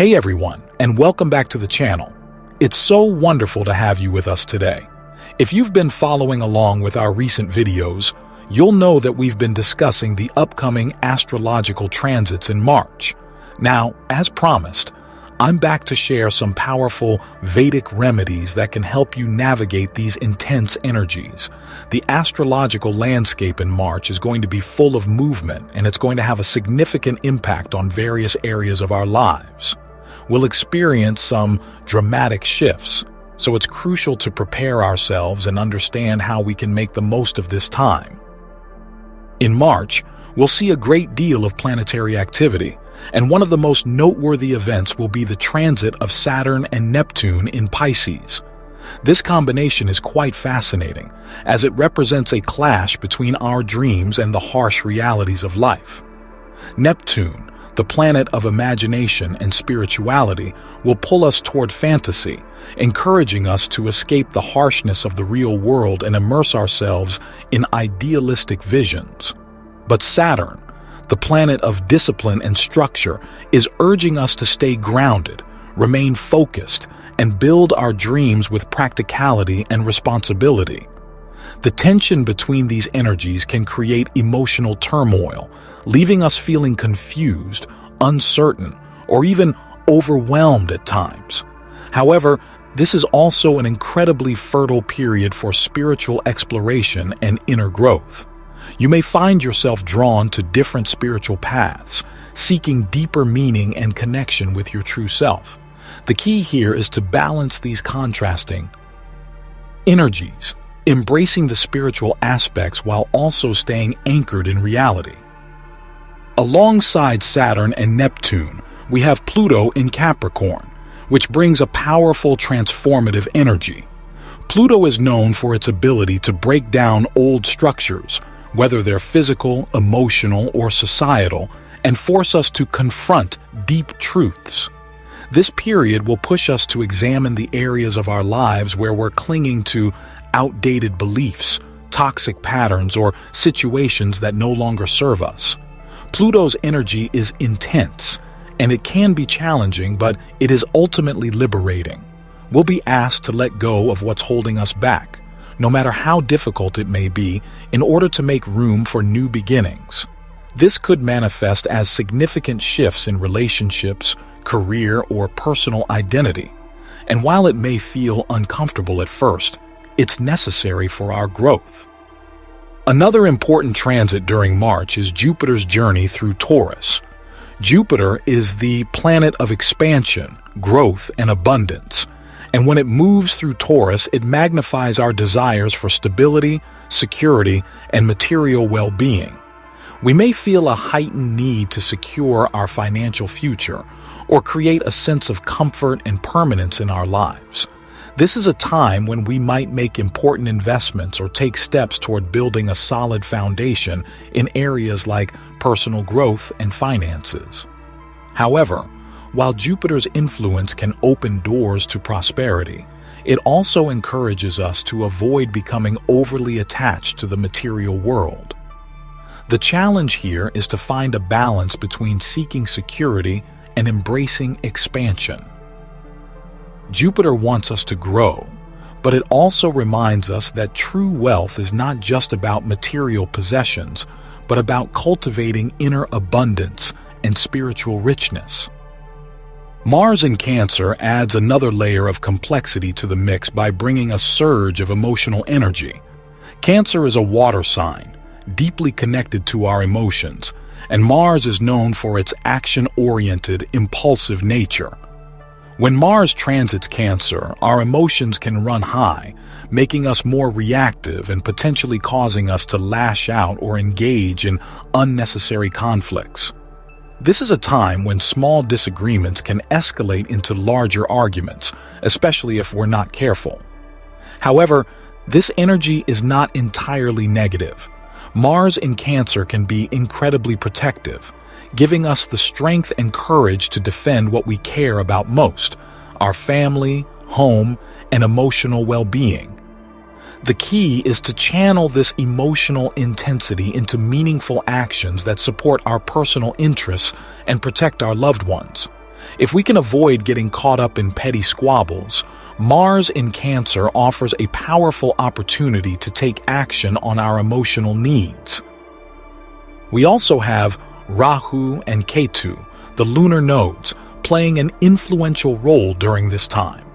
Hey everyone, and welcome back to the channel. It's so wonderful to have you with us today. If you've been following along with our recent videos, you'll know that we've been discussing the upcoming astrological transits in March. Now, as promised, I'm back to share some powerful Vedic remedies that can help you navigate these intense energies. The astrological landscape in March is going to be full of movement, and it's going to have a significant impact on various areas of our lives. We'll experience some dramatic shifts, so it's crucial to prepare ourselves and understand how we can make the most of this time. In March, we'll see a great deal of planetary activity, and one of the most noteworthy events will be the transit of Saturn and Neptune in Pisces. This combination is quite fascinating, as it represents a clash between our dreams and the harsh realities of life. Neptune, the planet of imagination and spirituality, will pull us toward fantasy, encouraging us to escape the harshness of the real world and immerse ourselves in idealistic visions. But Saturn, the planet of discipline and structure, is urging us to stay grounded, remain focused, and build our dreams with practicality and responsibility. The tension between these energies can create emotional turmoil, leaving us feeling confused, uncertain, or even overwhelmed at times. However, this is also an incredibly fertile period for spiritual exploration and inner growth. You may find yourself drawn to different spiritual paths, seeking deeper meaning and connection with your true self. The key here is to balance these contrasting energies, embracing the spiritual aspects while also staying anchored in reality. Alongside Saturn and Neptune, we have Pluto in Capricorn, which brings a powerful transformative energy. Pluto is known for its ability to break down old structures, whether they're physical, emotional, or societal, and force us to confront deep truths. This period will push us to examine the areas of our lives where we're clinging to outdated beliefs, toxic patterns, or situations that no longer serve us. Pluto's energy is intense, and it can be challenging, but it is ultimately liberating. We'll be asked to let go of what's holding us back, no matter how difficult it may be, in order to make room for new beginnings. This could manifest as significant shifts in relationships, career, or personal identity. And while it may feel uncomfortable at first, it's necessary for our growth. Another important transit during March is Jupiter's journey through Taurus. Jupiter is the planet of expansion, growth, and abundance. And when it moves through Taurus, it magnifies our desires for stability, security, and material well-being. We may feel a heightened need to secure our financial future or create a sense of comfort and permanence in our lives. This is a time when we might make important investments or take steps toward building a solid foundation in areas like personal growth and finances. However, while Jupiter's influence can open doors to prosperity, it also encourages us to avoid becoming overly attached to the material world. The challenge here is to find a balance between seeking security and embracing expansion. Jupiter wants us to grow, but it also reminds us that true wealth is not just about material possessions, but about cultivating inner abundance and spiritual richness. Mars in Cancer adds another layer of complexity to the mix by bringing a surge of emotional energy. Cancer is a water sign, deeply connected to our emotions, and Mars is known for its action-oriented, impulsive nature. When Mars transits Cancer, our emotions can run high, making us more reactive and potentially causing us to lash out or engage in unnecessary conflicts. This is a time when small disagreements can escalate into larger arguments, especially if we're not careful. However, this energy is not entirely negative. Mars in Cancer can be incredibly protective, giving us the strength and courage to defend what we care about most: our family, home, and emotional well-being. The key is to channel this emotional intensity into meaningful actions that support our personal interests and protect our loved ones. If we can avoid getting caught up in petty squabbles, Mars in Cancer offers a powerful opportunity to take action on our emotional needs. We also have Rahu and Ketu, the lunar nodes, playing an influential role during this time.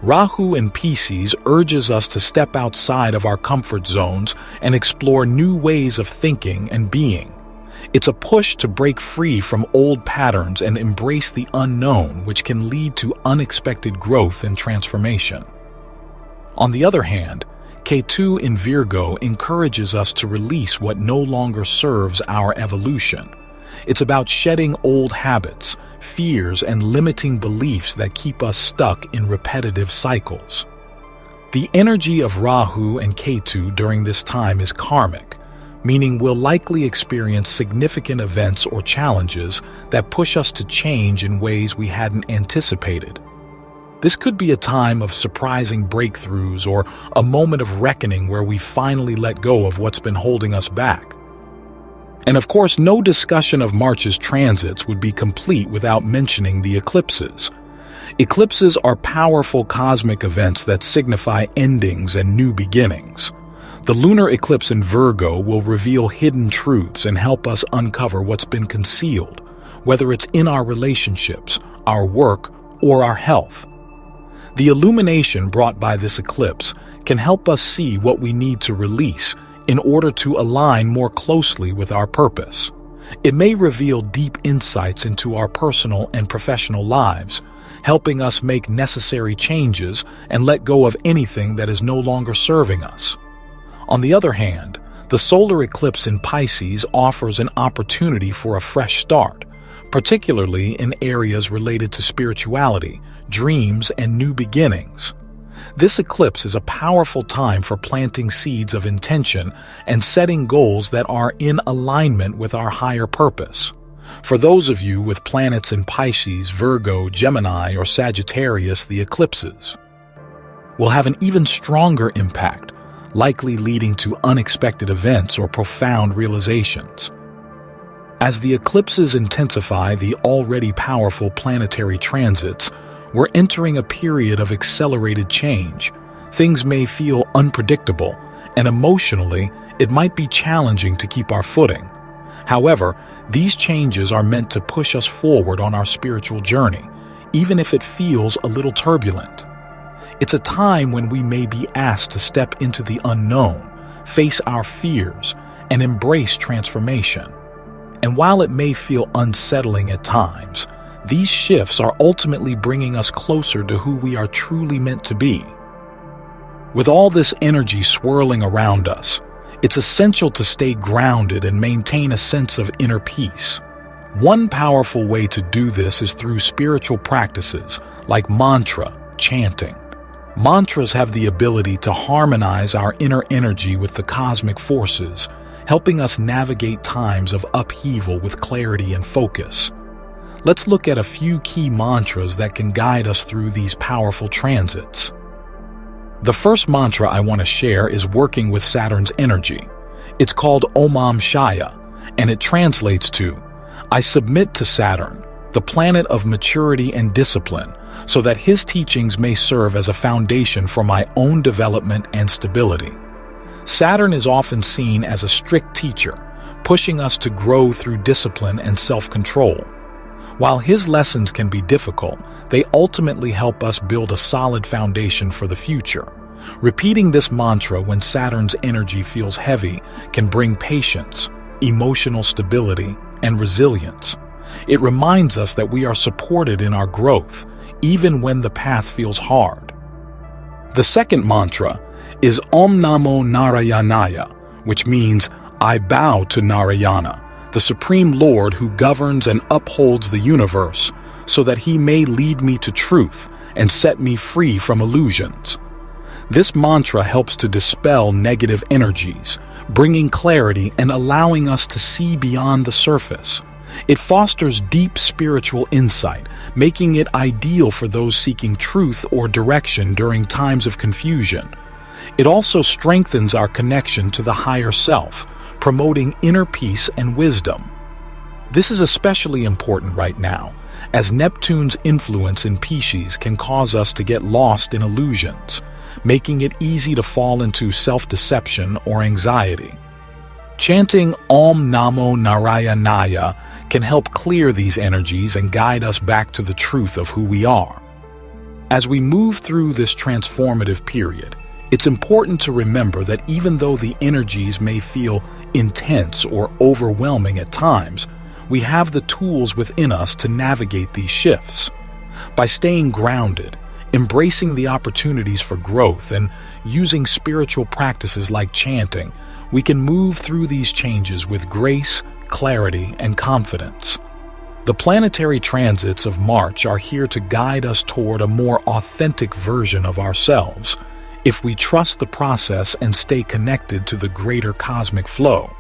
Rahu in Pisces urges us to step outside of our comfort zones and explore new ways of thinking and being. It's a push to break free from old patterns and embrace the unknown, which can lead to unexpected growth and transformation. On the other hand, Ketu in Virgo encourages us to release what no longer serves our evolution. It's about shedding old habits, fears, and limiting beliefs that keep us stuck in repetitive cycles. The energy of Rahu and Ketu during this time is karmic, meaning we'll likely experience significant events or challenges that push us to change in ways we hadn't anticipated. This could be a time of surprising breakthroughs or a moment of reckoning where we finally let go of what's been holding us back. And of course, no discussion of March's transits would be complete without mentioning the eclipses. Eclipses are powerful cosmic events that signify endings and new beginnings. The lunar eclipse in Virgo will reveal hidden truths and help us uncover what's been concealed, whether it's in our relationships, our work, or our health. The illumination brought by this eclipse can help us see what we need to release in order to align more closely with our purpose. It may reveal deep insights into our personal and professional lives, helping us make necessary changes and let go of anything that is no longer serving us. On the other hand, the solar eclipse in Pisces offers an opportunity for a fresh start, particularly in areas related to spirituality, dreams, and new beginnings. This eclipse is a powerful time for planting seeds of intention and setting goals that are in alignment with our higher purpose. For those of you with planets in Pisces, Virgo, Gemini, or Sagittarius, the eclipses will have an even stronger impact, likely leading to unexpected events or profound realizations. As the eclipses intensify the already powerful planetary transits, we're entering a period of accelerated change. Things may feel unpredictable, and emotionally, it might be challenging to keep our footing. However, these changes are meant to push us forward on our spiritual journey, even if it feels a little turbulent. It's a time when we may be asked to step into the unknown, face our fears, and embrace transformation. And while it may feel unsettling at times, these shifts are ultimately bringing us closer to who we are truly meant to be. With all this energy swirling around us, it's essential to stay grounded and maintain a sense of inner peace. One powerful way to do this is through spiritual practices like mantra, chanting. Mantras have the ability to harmonize our inner energy with the cosmic forces, helping us navigate times of upheaval with clarity and focus. Let's look at a few key mantras that can guide us through these powerful transits. The first mantra I want to share is working with Saturn's energy. It's called Om Shaya, and it translates to, I submit to Saturn, the planet of maturity and discipline, so that his teachings may serve as a foundation for my own development and stability. Saturn is often seen as a strict teacher, pushing us to grow through discipline and self-control. While his lessons can be difficult, they ultimately help us build a solid foundation for the future. Repeating this mantra when Saturn's energy feels heavy can bring patience, emotional stability, and resilience. It reminds us that we are supported in our growth, even when the path feels hard. The second mantra is Om Namo Narayanaya, which means, I bow to Narayana, the Supreme Lord who governs and upholds the universe, so that he may lead me to truth and set me free from illusions. This mantra helps to dispel negative energies, bringing clarity and allowing us to see beyond the surface. It fosters deep spiritual insight, making it ideal for those seeking truth or direction during times of confusion. It also strengthens our connection to the higher self, promoting inner peace and wisdom. This is especially important right now, as Neptune's influence in Pisces can cause us to get lost in illusions, making it easy to fall into self-deception or anxiety. Chanting Om Namo Narayanaya can help clear these energies and guide us back to the truth of who we are. As we move through this transformative period, it's important to remember that even though the energies may feel intense or overwhelming at times, we have the tools within us to navigate these shifts. By staying grounded, embracing the opportunities for growth, and using spiritual practices like chanting, we can move through these changes with grace, clarity, and confidence. The planetary transits of March are here to guide us toward a more authentic version of ourselves, if we trust the process and stay connected to the greater cosmic flow.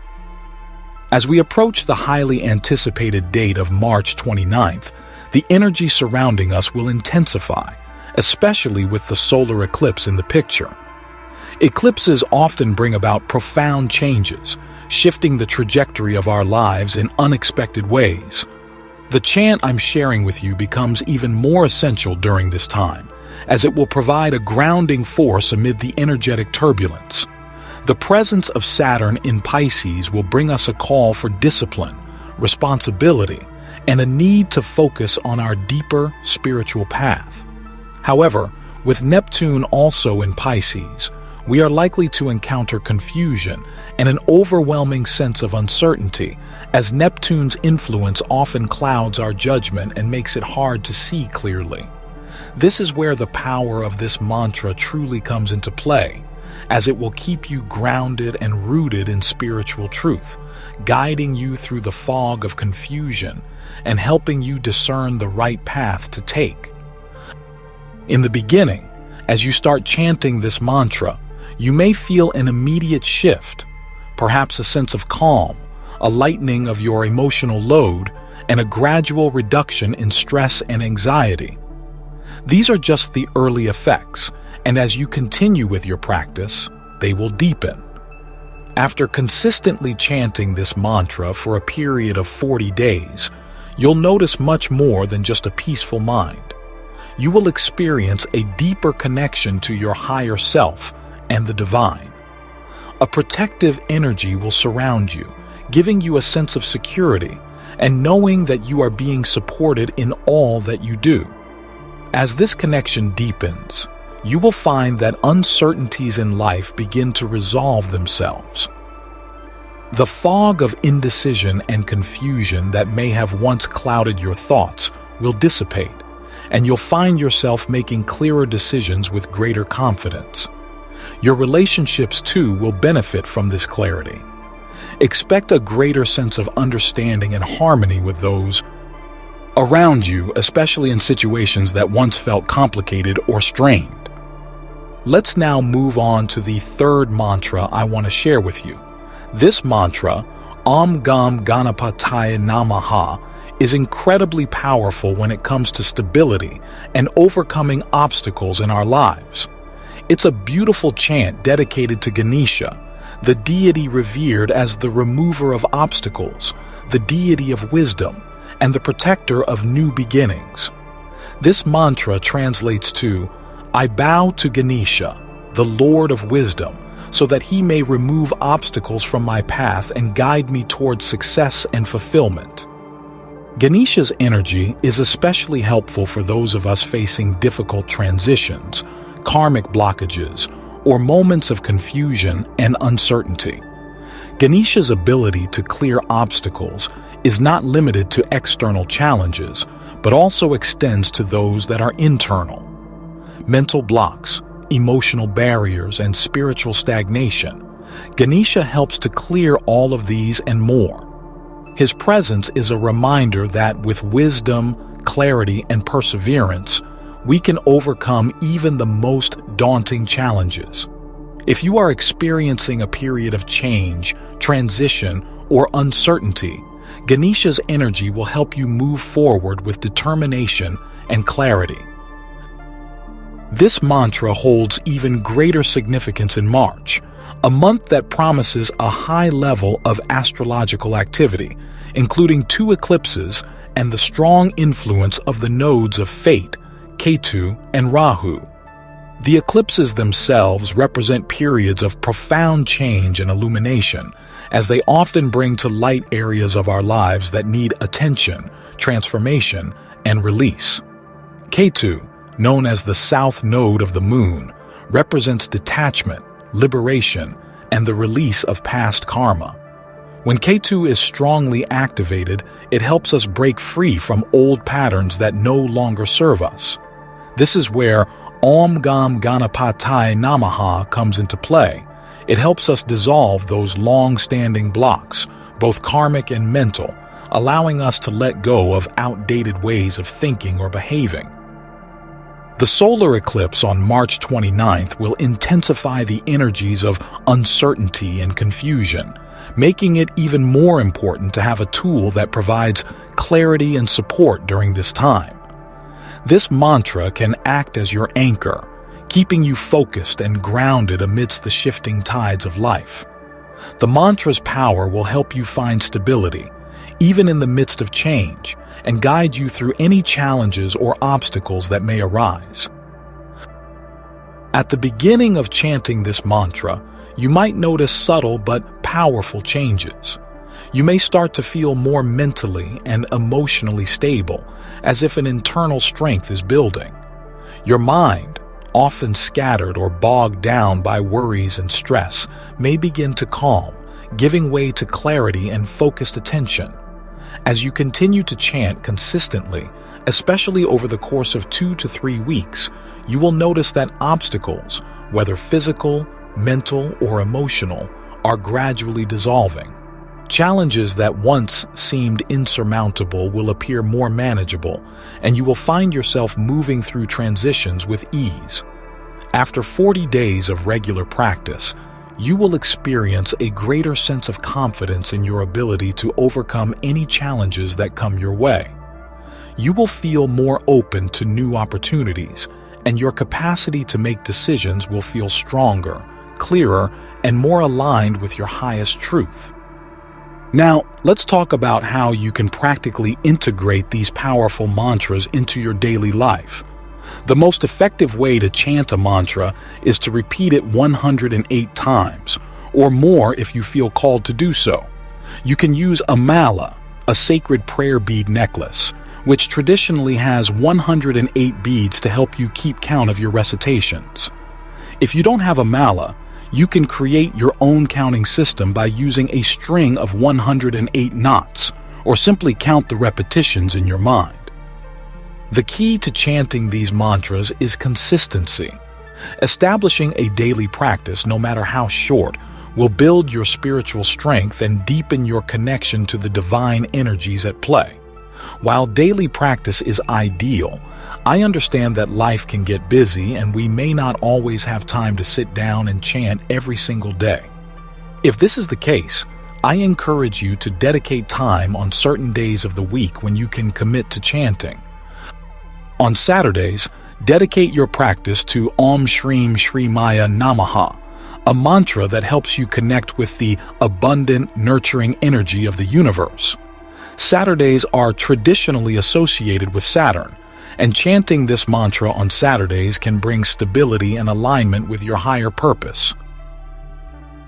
As we approach the highly anticipated date of March 29th, the energy surrounding us will intensify, especially with the solar eclipse in the picture. Eclipses often bring about profound changes, shifting the trajectory of our lives in unexpected ways. The chant I'm sharing with you becomes even more essential during this time, as it will provide a grounding force amid the energetic turbulence. The presence of Saturn in Pisces will bring us a call for discipline, responsibility, and a need to focus on our deeper spiritual path. However, with Neptune also in Pisces, we are likely to encounter confusion and an overwhelming sense of uncertainty, as Neptune's influence often clouds our judgment and makes it hard to see clearly. This is where the power of this mantra truly comes into play, as it will keep you grounded and rooted in spiritual truth, guiding you through the fog of confusion and helping you discern the right path to take. In the beginning, as you start chanting this mantra, you may feel an immediate shift, perhaps a sense of calm, a lightening of your emotional load, and a gradual reduction in stress and anxiety. These are just the early effects, and as you continue with your practice, they will deepen. After consistently chanting this mantra for a period of 40 days, you'll notice much more than just a peaceful mind. You will experience a deeper connection to your higher self and the divine. A protective energy will surround you, giving you a sense of security and knowing that you are being supported in all that you do. As this connection deepens, you will find that uncertainties in life begin to resolve themselves. The fog of indecision and confusion that may have once clouded your thoughts will dissipate, and you'll find yourself making clearer decisions with greater confidence. Your relationships, too, will benefit from this clarity. Expect a greater sense of understanding and harmony with those around you, especially in situations that once felt complicated or strained. Let's now move on to the third mantra I want to share with you. This mantra, Om Gam Ganapataya Namaha, is incredibly powerful when it comes to stability and overcoming obstacles in our lives. It's a beautiful chant dedicated to Ganesha, the deity revered as the remover of obstacles, the deity of wisdom, and the protector of new beginnings. This mantra translates to, I bow to Ganesha, the Lord of wisdom, so that he may remove obstacles from my path and guide me towards success and fulfillment. Ganesha's energy is especially helpful for those of us facing difficult transitions, karmic blockages, or moments of confusion and uncertainty. Ganesha's ability to clear obstacles is not limited to external challenges, but also extends to those that are internal. Mental blocks, emotional barriers, and spiritual stagnation. Ganesha helps to clear all of these and more. His presence is a reminder that with wisdom, clarity, and perseverance, we can overcome even the most daunting challenges. If you are experiencing a period of change, transition, or uncertainty, Ganesha's energy will help you move forward with determination and clarity. This mantra holds even greater significance in March, a month that promises a high level of astrological activity, including 2 eclipses and the strong influence of the nodes of fate, Ketu and Rahu. The eclipses themselves represent periods of profound change and illumination, as they often bring to light areas of our lives that need attention, transformation, and release. Ketu, known as the south node of the moon, represents detachment, liberation, and the release of past karma. When Ketu is strongly activated, it helps us break free from old patterns that no longer serve us. This is where Om Gam Ganapataye Namaha comes into play. It helps us dissolve those long-standing blocks, both karmic and mental, allowing us to let go of outdated ways of thinking or behaving. The solar eclipse on March 29th will intensify the energies of uncertainty and confusion, making it even more important to have a tool that provides clarity and support during this time. This mantra can act as your anchor, keeping you focused and grounded amidst the shifting tides of life. The mantra's power will help you find stability, even in the midst of change, and guide you through any challenges or obstacles that may arise. At the beginning of chanting this mantra, you might notice subtle but powerful changes. You may start to feel more mentally and emotionally stable, as if an internal strength is building. Your mind, often scattered or bogged down by worries and stress, may begin to calm, giving way to clarity and focused attention. As you continue to chant consistently, especially over the course of 2 to 3 weeks, you will notice that obstacles, whether physical, mental, or emotional, are gradually dissolving. Challenges that once seemed insurmountable will appear more manageable, and you will find yourself moving through transitions with ease. After 40 days of regular practice, you will experience a greater sense of confidence in your ability to overcome any challenges that come your way. You will feel more open to new opportunities, and your capacity to make decisions will feel stronger, clearer, and more aligned with your highest truth. Now, let's talk about how you can practically integrate these powerful mantras into your daily life. The most effective way to chant a mantra is to repeat it 108 times, or more if you feel called to do so. You can use a mala, a sacred prayer bead necklace, which traditionally has 108 beads to help you keep count of your recitations. If you don't have a mala, you can create your own counting system by using a string of 108 knots, or simply count the repetitions in your mind. The key to chanting these mantras is consistency. Establishing a daily practice, no matter how short, will build your spiritual strength and deepen your connection to the divine energies at play. While daily practice is ideal, I understand that life can get busy and we may not always have time to sit down and chant every single day. If this is the case, I encourage you to dedicate time on certain days of the week when you can commit to chanting. On Saturdays, dedicate your practice to Om Shrim Shrimaya Namaha, a mantra that helps you connect with the abundant, nurturing energy of the universe. Saturdays are traditionally associated with Saturn, and chanting this mantra on Saturdays can bring stability and alignment with your higher purpose.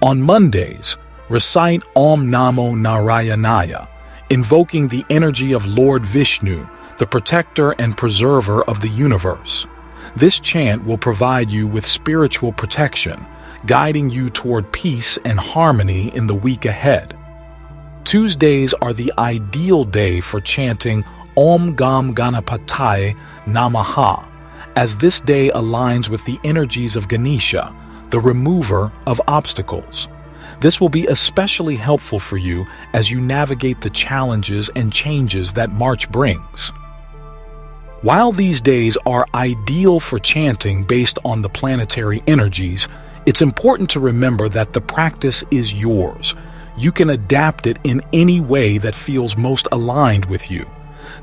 On Mondays, recite Om Namo Narayanaya, invoking the energy of Lord Vishnu, the protector and preserver of the universe. This chant will provide you with spiritual protection, guiding you toward peace and harmony in the week ahead. Tuesdays are the ideal day for chanting Om Gam Ganapataye Namaha, as this day aligns with the energies of Ganesha, the remover of obstacles. This will be especially helpful for you as you navigate the challenges and changes that March brings. While these days are ideal for chanting based on the planetary energies, it's important to remember that the practice is yours. You can adapt it in any way that feels most aligned with you.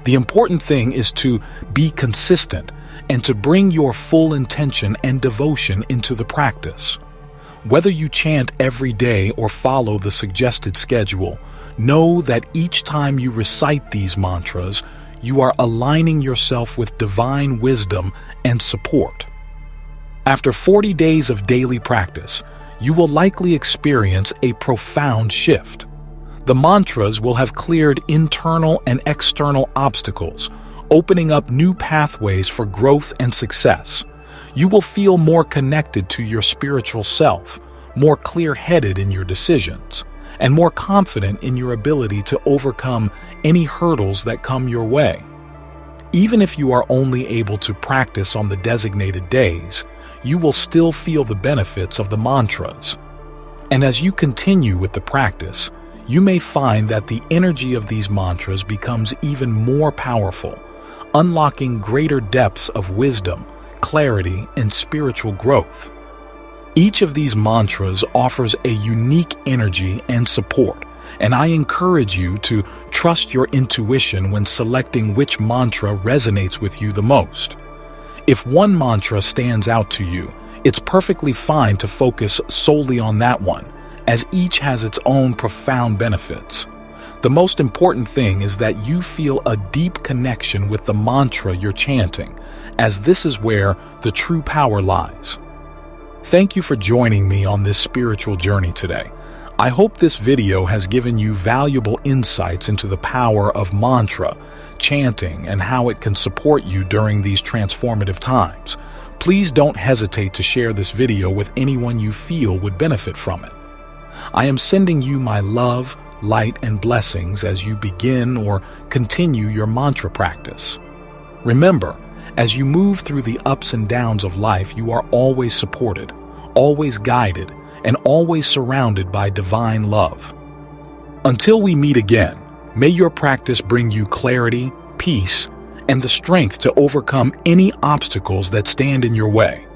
The important thing is to be consistent and to bring your full intention and devotion into the practice. Whether you chant every day or follow the suggested schedule, know that each time you recite these mantras, you are aligning yourself with divine wisdom and support. After 40 days of daily practice, you will likely experience a profound shift. The mantras will have cleared internal and external obstacles, opening up new pathways for growth and success. You will feel more connected to your spiritual self, more clear-headed in your decisions, and more confident in your ability to overcome any hurdles that come your way. Even if you are only able to practice on the designated days, you will still feel the benefits of the mantras. And as you continue with the practice, you may find that the energy of these mantras becomes even more powerful, unlocking greater depths of wisdom, clarity, and spiritual growth. Each of these mantras offers a unique energy and support, and I encourage you to trust your intuition when selecting which mantra resonates with you the most. If one mantra stands out to you, it's perfectly fine to focus solely on that one, as each has its own profound benefits. The most important thing is that you feel a deep connection with the mantra you're chanting, as this is where the true power lies. Thank you for joining me on this spiritual journey today. I hope this video has given you valuable insights into the power of mantra, chanting, and how it can support you during these transformative times. Please don't hesitate to share this video with anyone you feel would benefit from it. I am sending you my love, light, and blessings as you begin or continue your mantra practice. Remember, as you move through the ups and downs of life, you are always supported, always guided, and always surrounded by divine love. Until we meet again, may your practice bring you clarity, peace, and the strength to overcome any obstacles that stand in your way.